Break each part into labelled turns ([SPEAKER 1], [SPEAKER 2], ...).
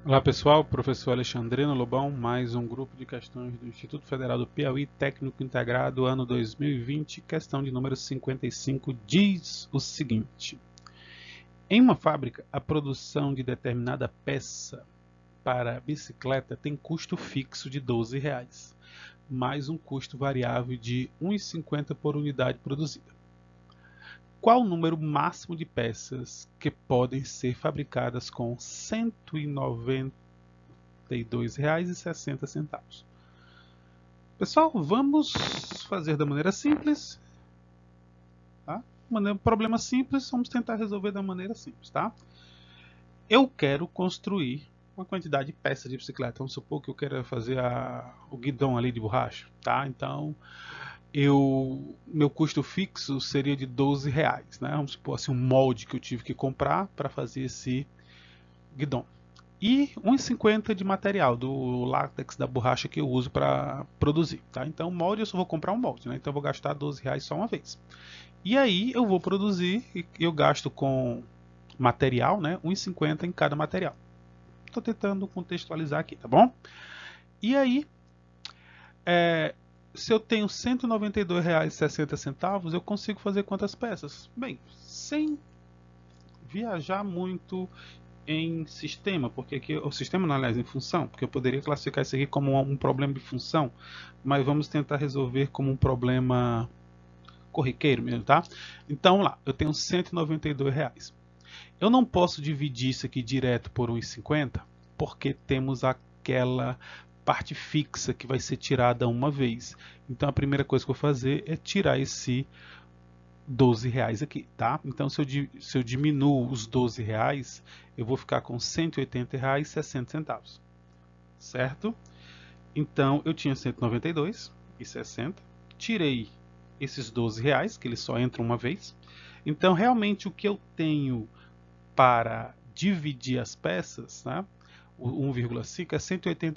[SPEAKER 1] Olá pessoal, professor Alexandrino Lobão, mais um grupo de questões do Instituto Federal do Piauí, Técnico Integrado, ano 2020, questão de número 55, diz o seguinte: em uma fábrica, a produção de determinada peça para bicicleta tem custo fixo de R$ 12, mais um custo variável de R$ 1,50 por unidade produzida. Qual o número máximo de peças que podem ser fabricadas com R$ 192,60? Pessoal, vamos fazer da maneira simples, tá? Problema simples, vamos tentar resolver da maneira simples, tá? Eu quero construir uma quantidade de peças de bicicleta. Vamos supor que eu quero fazer o guidão ali de borracha, tá? Então, meu custo fixo seria de R$ 12, né? Vamos supor assim, um molde que eu tive que comprar para fazer esse guidão. E 1,50 de material, do látex da borracha que eu uso para produzir. Tá? Então, o molde eu só vou comprar um molde, né? Então eu vou gastar R$ 12 só uma vez. E aí eu vou produzir, e eu gasto com material, né? 1,50 em cada material. Estou tentando contextualizar aqui, tá bom? E aí, se eu tenho R$ 192,60, eu consigo fazer quantas peças? Bem, sem viajar muito em sistema, porque aqui o sistema não, aliás, em função, porque eu poderia classificar isso aqui como um problema de função, mas vamos tentar resolver como um problema corriqueiro mesmo, tá? Então lá, eu tenho R$ 192. Eu não posso dividir isso aqui direto por 1,50, porque temos aquela parte fixa que vai ser tirada uma vez. Então a primeira coisa que eu vou fazer é tirar esse R$ 12 aqui, tá? Então se eu diminuo os R$ 12, eu vou ficar com R$ 180,60, certo? Então eu tinha 192,60, tirei esses R$ 12, que eles só entram uma vez. Então realmente o que eu tenho para dividir as peças, né? O 1,5 é R$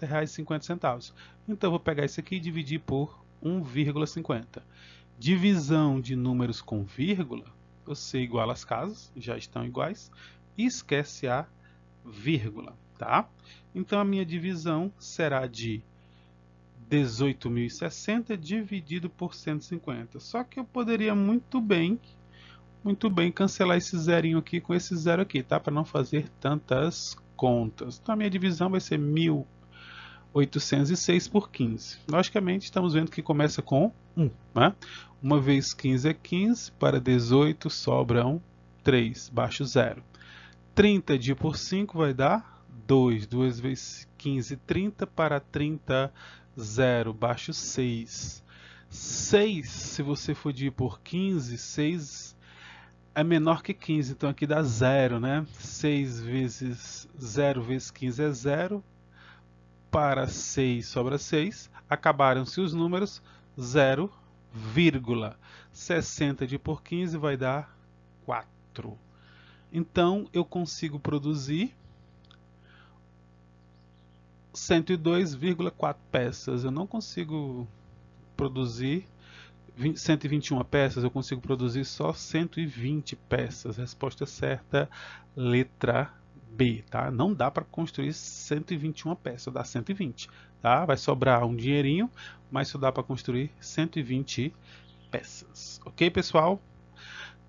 [SPEAKER 1] 180,50. Então eu vou pegar isso aqui e dividir por 1,50. Divisão de números com vírgula, você iguala as casas, já estão iguais, e esquece a vírgula, tá? Então a minha divisão será de 18.060 dividido por 150. Só que eu poderia muito bem cancelar esse zerinho aqui com esse zero aqui, tá? Para não fazer tantas contas. Então a minha divisão vai ser 1.806 por 15. Logicamente, estamos vendo que começa com 1, né? Uma vez 15 é 15, para 18 sobram 3, baixo 0. 30 dividido por 5 vai dar 2. 2 vezes 15, 30, para 30, 0, baixo 6. 6, se você for dividir por 15, 6 é menor que 15, então aqui dá 0, né? 6 vezes 0 vezes 15 é 0, para 6 sobra 6, acabaram-se os números, 0,60 de por 15 vai dar 4. Então eu consigo produzir 102,4 peças. Eu não consigo produzir 121 peças, eu consigo produzir só 120 peças. Resposta certa, letra B, tá? Não dá para construir 121 peças, dá 120, tá? Vai sobrar um dinheirinho, mas só dá para construir 120 peças. Ok, pessoal?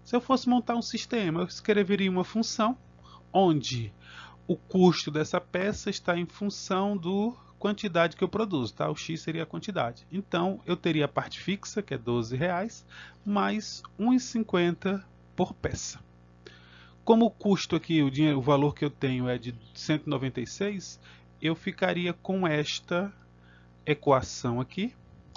[SPEAKER 1] Se eu fosse montar um sistema, eu escreveria uma função onde o custo dessa peça está em função do quantidade que eu produzo, tá? O X seria a quantidade. Então, eu teria a parte fixa, que é R$ 12, mais 1,50 por peça. Como o custo aqui, o valor que eu tenho é de 196, eu ficaria com esta equação aqui,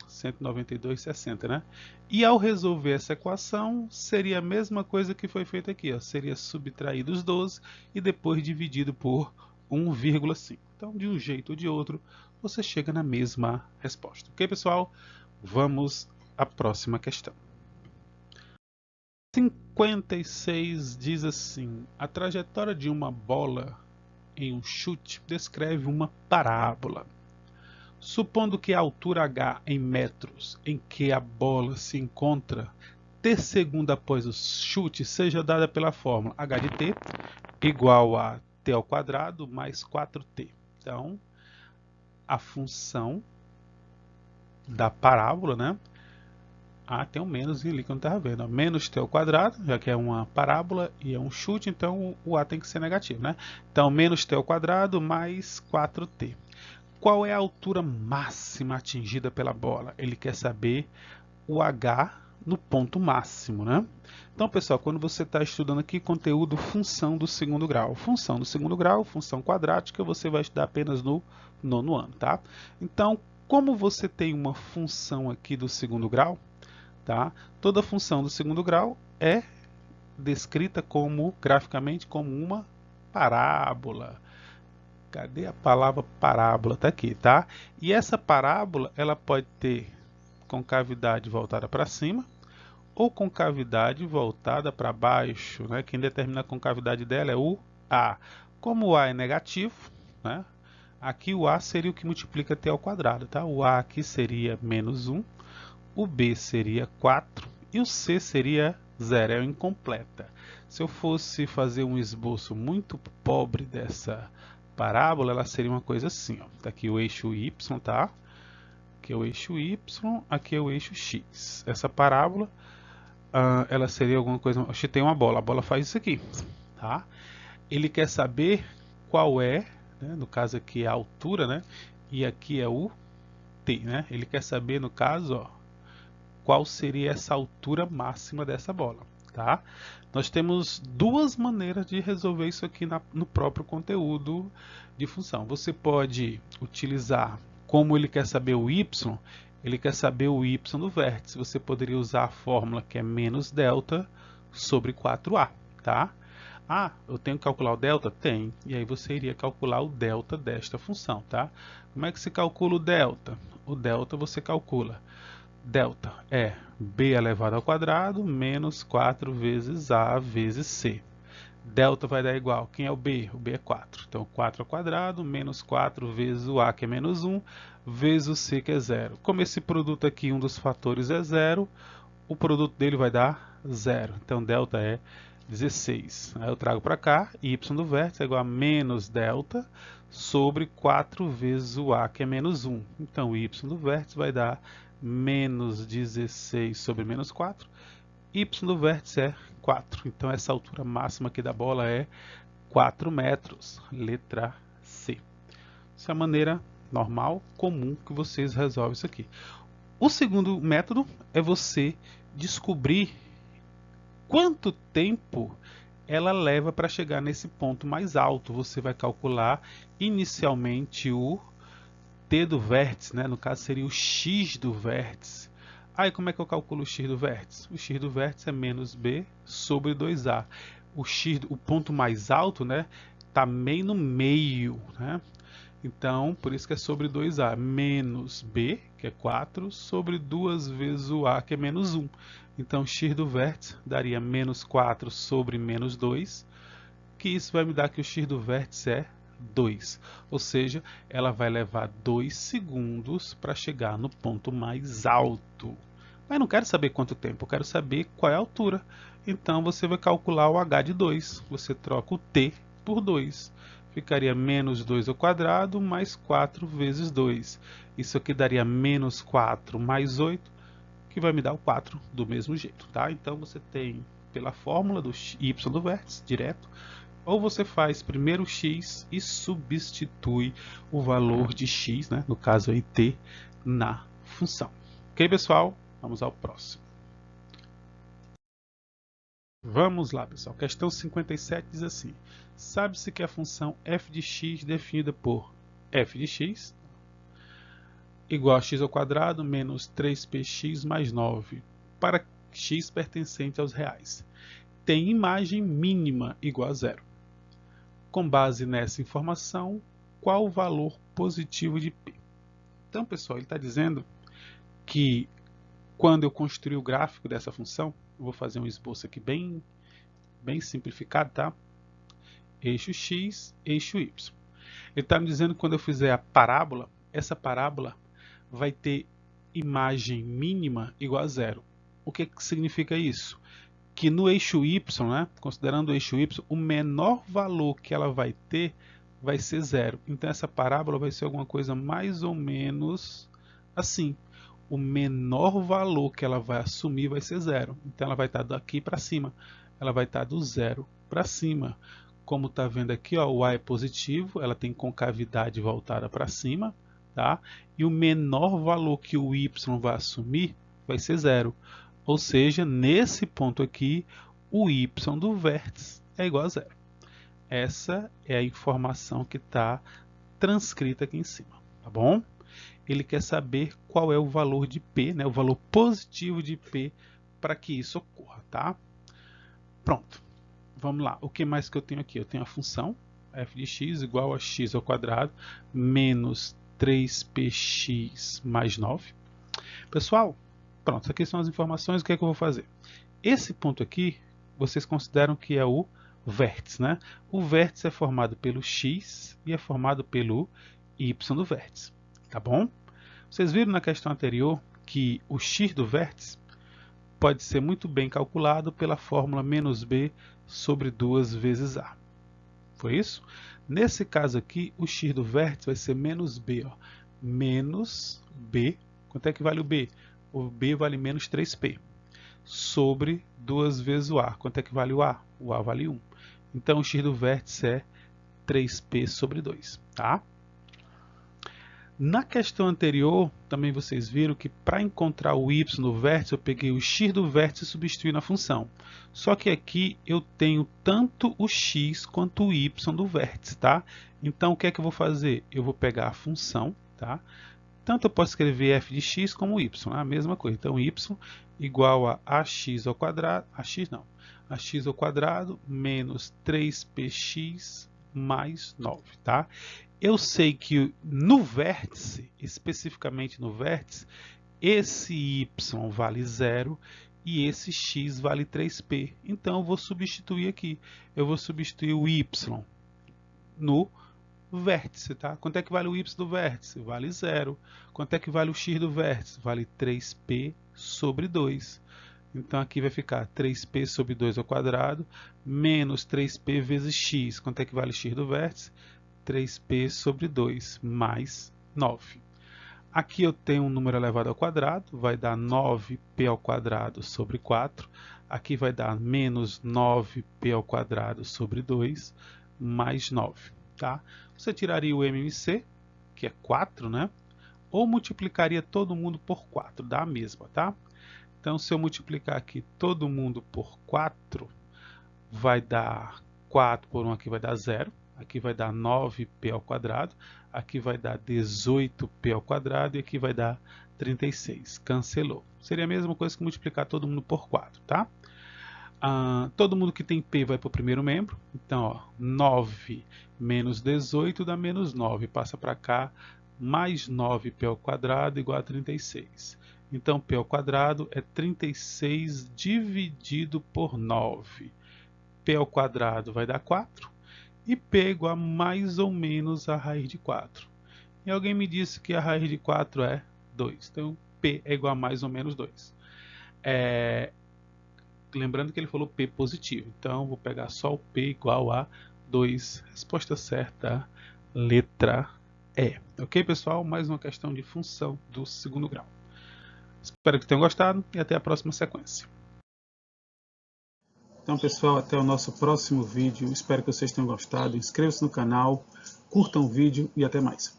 [SPEAKER 1] 192,60, né? E ao resolver essa equação, seria a mesma coisa que foi feita aqui, ó. Seria subtraído os 12 e depois dividido por 1,5. Então, de um jeito ou de outro, você chega na mesma resposta. Ok, pessoal? Vamos à próxima questão. 56 diz assim: a trajetória de uma bola em um chute descreve uma parábola. Supondo que a altura h em metros em que a bola se encontra t segundo após o chute seja dada pela fórmula h de t igual a t ao quadrado mais 4t. Então, a função da parábola, né? Tem um menos ali que eu não estava vendo. Menos t ao quadrado, já que é uma parábola e é um chute, então o a tem que ser negativo, né? Então, menos t ao quadrado mais 4t. Qual é a altura máxima atingida pela bola? Ele quer saber o h no ponto máximo, né? Então, pessoal, quando você está estudando aqui conteúdo função do segundo grau, função quadrática, você vai estudar apenas no 9º ano, tá? Então, como você tem uma função aqui do segundo grau, tá? Toda função do segundo grau é descrita graficamente como uma parábola. Cadê a palavra parábola? Está aqui, tá? E essa parábola, ela pode ter concavidade voltada para cima ou concavidade voltada para baixo, né? Quem determina a concavidade dela é o a. Como o a é negativo, né? Aqui o a seria o que multiplica t ao quadrado, tá? O a aqui seria menos 1, o b seria 4 e o c seria 0, é o incompleta. Se eu fosse fazer um esboço muito pobre dessa parábola, ela seria uma coisa assim, ó. Tá aqui o eixo y, tá? Aqui é o eixo y, aqui é o eixo x. Essa parábola, ela seria alguma coisa... Eu chutei uma bola, a bola faz isso aqui, tá? Ele quer saber qual é, né? No caso aqui é a altura, né? E aqui é o t, né? Ele quer saber, no caso, ó, qual seria essa altura máxima dessa bola, tá? Nós temos duas maneiras de resolver isso aqui no próprio conteúdo de função. Você pode utilizar, como ele quer saber o y, ele quer saber o y do vértice. Você poderia usar a fórmula que é menos delta sobre 4a, tá? Eu tenho que calcular o delta? Tem. E aí você iria calcular o delta desta função, tá? Como é que se calcula o delta? O delta você calcula. Delta é b elevado ao quadrado menos 4 vezes a vezes c. Delta vai dar igual, quem é o b? O b é 4. Então, 4 ao quadrado menos 4 vezes o a, que é menos 1, vezes o c, que é 0. Como esse produto aqui, um dos fatores é 0, o produto dele vai dar 0. Então, delta é 16. Aí eu trago para cá, y do vértice é igual a menos delta sobre 4 vezes o a, que é menos 1. Então, y do vértice vai dar menos 16 sobre menos 4. Y do vértice é 4. Então, essa altura máxima aqui da bola é 4 metros. Letra C. Essa é a maneira normal, comum, que vocês resolvem isso aqui. O segundo método é você descobrir quanto tempo ela leva para chegar nesse ponto mais alto. Você vai calcular inicialmente o t do vértice, né? No caso seria o x do vértice. Aí como é que eu calculo o x do vértice? O x do vértice é menos b sobre 2a. O ponto mais alto, né, está meio no meio, né? Então, por isso que é sobre 2a. Menos b, que é 4, sobre 2 vezes o a, que é menos 1. Então, x do vértice daria menos 4 sobre menos 2, que isso vai me dar que o x do vértice é 2. Ou seja, ela vai levar 2 segundos para chegar no ponto mais alto. Mas não quero saber quanto tempo, eu quero saber qual é a altura. Então, você vai calcular o h de 2. Você troca o t por 2. Ficaria menos 2 ao quadrado mais 4 vezes 2. Isso aqui daria menos 4 mais 8, que vai me dar o 4 do mesmo jeito, tá? Então, você tem pela fórmula do y do vértice, direto, ou você faz primeiro x e substitui o valor de x, né, no caso aí t, na função. Ok, pessoal? Vamos ao próximo. Vamos lá, pessoal. Questão 57 diz assim: sabe-se que a função f de x definida por f de x igual a x ao quadrado menos 3px mais 9 para x pertencente aos reais tem imagem mínima igual a 0. Com base nessa informação, qual o valor positivo de p? Então, pessoal, ele está dizendo que quando eu construir o gráfico dessa função, eu vou fazer um esboço aqui bem simplificado, tá? Eixo x, eixo y. Ele está me dizendo que quando eu fizer a parábola, essa parábola vai ter imagem mínima igual a 0. O que significa isso? que no eixo y, né, considerando o eixo y, o menor valor que ela vai ter vai ser 0. Então essa parábola vai ser alguma coisa mais ou menos assim. O menor valor que ela vai assumir vai ser 0. Então ela vai estar daqui para cima. Ela vai estar do 0 para cima. Como está vendo aqui, ó, o A é positivo, ela tem concavidade voltada para cima, tá? E o menor valor que o y vai assumir vai ser 0. Ou seja, nesse ponto aqui, o y do vértice é igual a 0. Essa é a informação que está transcrita aqui em cima, tá bom? Ele quer saber qual é o valor de P, né, o valor positivo de P para que isso ocorra, tá? Pronto. Vamos lá. O que mais que eu tenho aqui? Eu tenho a função f de x igual a x ao quadrado menos 3px mais 9. Pessoal, pronto. Aqui são as informações. O que é que eu vou fazer? Esse ponto aqui, vocês consideram que é o vértice, né? O vértice é formado pelo x e é formado pelo y do vértice, tá bom? Vocês viram na questão anterior que o x do vértice pode ser muito bem calculado pela fórmula menos b sobre 2 vezes a. Foi isso? Nesse caso aqui, o x do vértice vai ser menos b. Ó. Menos b. Quanto é que vale o b? O b vale menos 3p. Sobre 2 vezes o a. Quanto é que vale o a? O a vale 1. Então, o x do vértice é 3p sobre 2. Tá? Na questão anterior, também vocês viram que para encontrar o y do vértice, eu peguei o x do vértice e substituí na função. Só que aqui eu tenho tanto o x quanto o y do vértice, tá? Então, o que é que eu vou fazer? Eu vou pegar a função, tá? Tanto eu posso escrever f de x como y, né? A mesma coisa. Então, y igual a ax ao quadrado, ax ao quadrado menos 3px mais 9, tá? Eu sei que no vértice, especificamente no vértice, esse y vale 0 e esse x vale 3p. Então, eu vou substituir aqui. Eu vou substituir o y no vértice, tá? Quanto é que vale o y do vértice? Vale 0. Quanto é que vale o x do vértice? Vale 3p sobre 2. Então, aqui vai ficar 3p sobre 2 ao quadrado menos 3p vezes x. Quanto é que vale o x do vértice? 3p sobre 2 mais 9. Aqui eu tenho um número elevado ao quadrado, vai dar 9p ao quadrado sobre 4. Aqui vai dar menos 9p ao quadrado sobre 2 mais 9. Tá? Você tiraria o MMC, que é 4, né? Ou multiplicaria todo mundo por 4, dá a mesma, tá? Então, se eu multiplicar aqui todo mundo por 4, vai dar 4 por 1 aqui vai dar 0. Aqui vai dar 9p ao quadrado, aqui vai dar 18p ao quadrado e aqui vai dar 36. Cancelou. Seria a mesma coisa que multiplicar todo mundo por 4, tá? Todo mundo que tem p vai para o primeiro membro. Então, ó, 9 menos 18 dá menos 9. Passa para cá, mais 9p ao quadrado igual a 36. Então, p ao quadrado é 36 dividido por 9. p ao quadrado vai dar 4. E p é igual a mais ou menos a raiz de 4. E alguém me disse que a raiz de 4 é 2. Então, p é igual a mais ou menos 2. Lembrando que ele falou p positivo. Então, vou pegar só o p igual a 2. Resposta certa, letra E. Ok, pessoal? Mais uma questão de função do segundo grau. Espero que tenham gostado e até a próxima sequência. Então, pessoal, até o nosso próximo vídeo. Espero que vocês tenham gostado. Inscrevam-se no canal, curtam o vídeo e até mais.